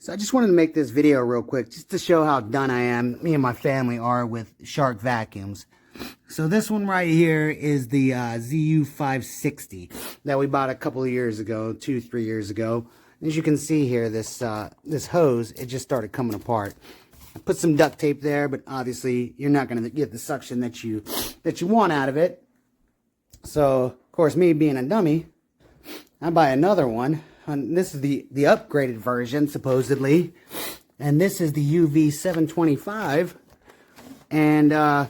So I just wanted to make this video real quick just to show how done I am, me and my family are with Shark vacuums. So this one right here is the ZU560 that we bought a couple of years ago, 2-3 years ago. As you can see here, this hose, it just started coming apart. I put some duct tape there, but obviously you're not going to get the suction that you want out of it. So, of course, me being a dummy, I buy another one. And this is the upgraded version, supposedly. And this is the UV725. And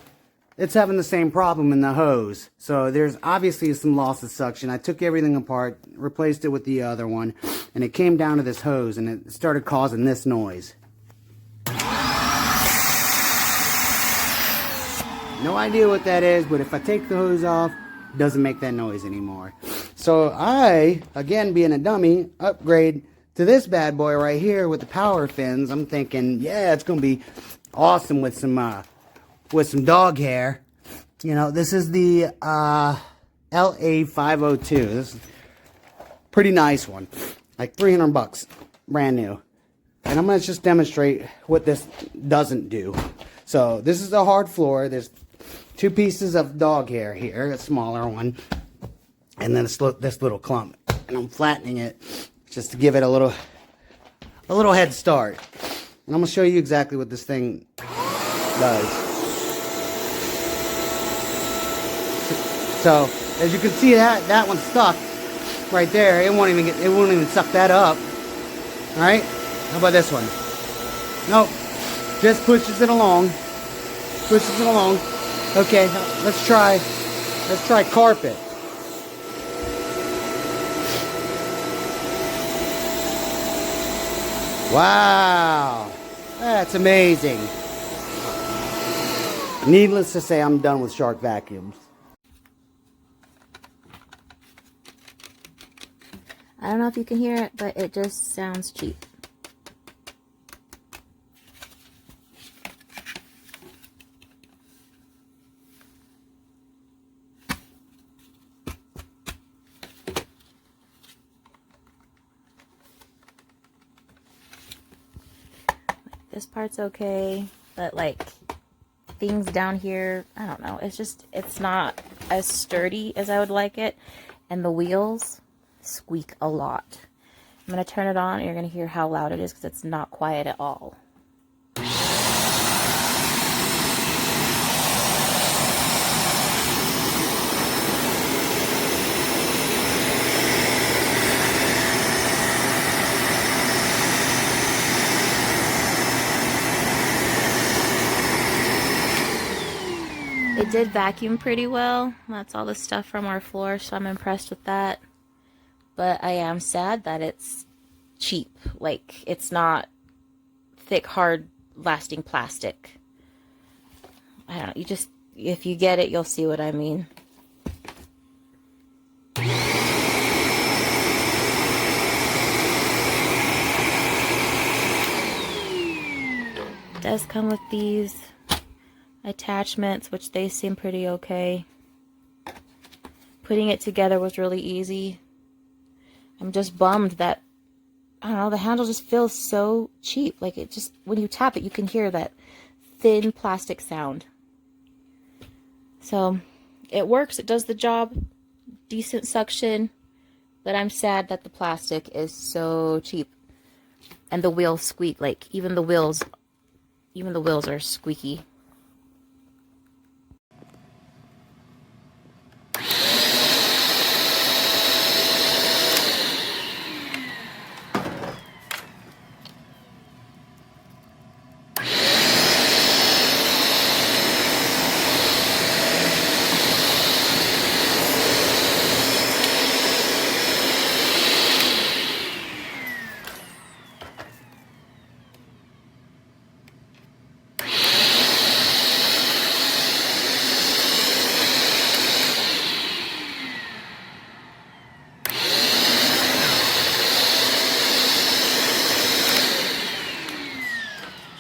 it's having the same problem in the hose. So there's obviously some loss of suction. I took everything apart, replaced it with the other one, and it came down to this hose, and it started causing this noise. No idea what that is, but if I take the hose off, it doesn't make that noise anymore. So I, again being a dummy, upgrade to this bad boy right here with the PowerFins. I'm thinking, yeah, it's gonna be awesome with some dog hair. You know, this is the LA702. This is a pretty nice one, like $300, brand new. And I'm gonna just demonstrate what this doesn't do. So this is a hard floor. There's 2 pieces of dog hair here, a smaller one, and then this little clump. And I'm flattening it just to give it a little head start. And I'm gonna show you exactly what this thing does. So as you can see, that one's stuck right there. It won't even suck that up. All right. How about this one? Nope. Just pushes it along. Pushes it along. Okay, let's try carpet. Wow, that's amazing. Needless to say, I'm done with Shark vacuums. I don't know if you can hear it, but it just sounds cheap. This part's okay, but like things down here, I don't know, it's not as sturdy as I would like it, and the wheels squeak a lot. I'm going to turn it on and you're going to hear how loud it is because it's not quiet at all. It did vacuum pretty well. That's all the stuff from our floor, so I'm impressed with that. But I am sad that it's cheap. Like, it's not thick, hard, lasting plastic. I don't know, if you get it, you'll see what I mean. It does come with these attachments, which they seem pretty okay. Putting it together was really easy. I'm just bummed that, I don't know, the handle just feels so cheap. Like, it just, when you tap it, you can hear that thin plastic sound. So it works, it does the job, decent suction, but I'm sad that the plastic is so cheap. And the wheels squeak, like even the wheels are squeaky.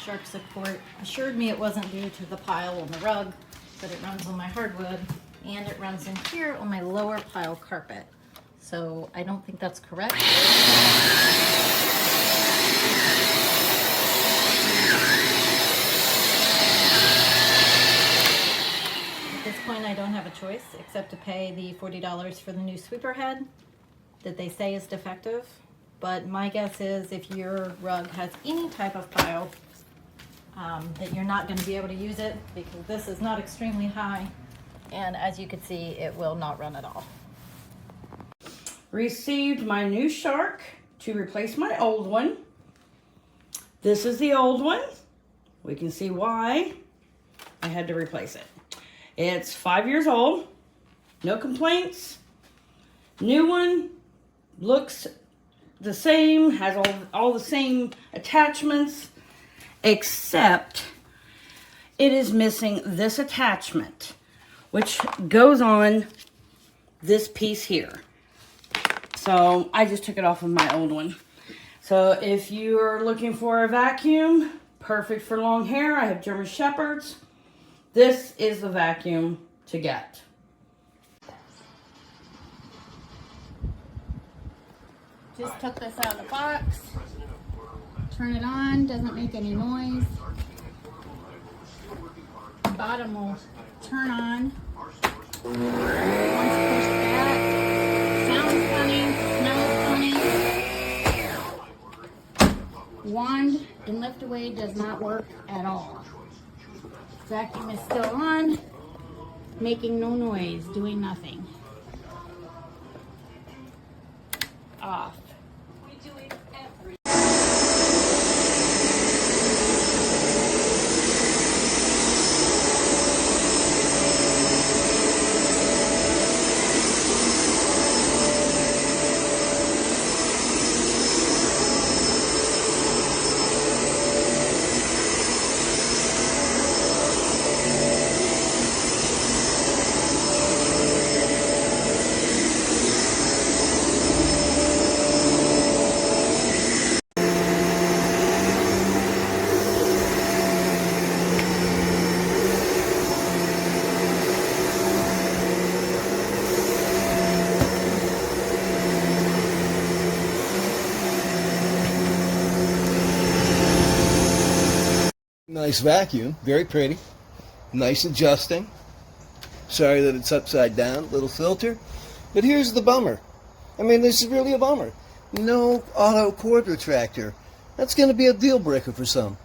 Shark support assured me it wasn't due to the pile on the rug, but it runs on my hardwood and it runs in here on my lower pile carpet. So I don't think that's correct. choice except to pay the $40 for the new sweeper head that they say is defective. But my guess is if your rug has any type of pile, that you're not going to be able to use it because this is not extremely high. And as you can see, it will not run at all. Received my new Shark to replace my old one. This is the old one. We can see why I had to replace it. It's 5 years old, no complaints. New one looks the same, has all the same attachments, except it is missing this attachment, which goes on this piece here. So I just took it off of my old one. So if you are looking for a vacuum, perfect for long hair, I have German Shepherds. This is the vacuum to get. Just took this out of the box. Turn it on, doesn't make any noise. The bottom will turn on. Once pushed back, sounds funny, smells funny. Wand and lift away does not work at all. Vacuum is still on, making no noise, doing nothing. Off. Nice vacuum, very pretty, nice adjusting. Sorry that it's upside down, little filter. But here's the bummer. I mean, this is really a bummer. No auto cord retractor. That's going to be a deal breaker for some.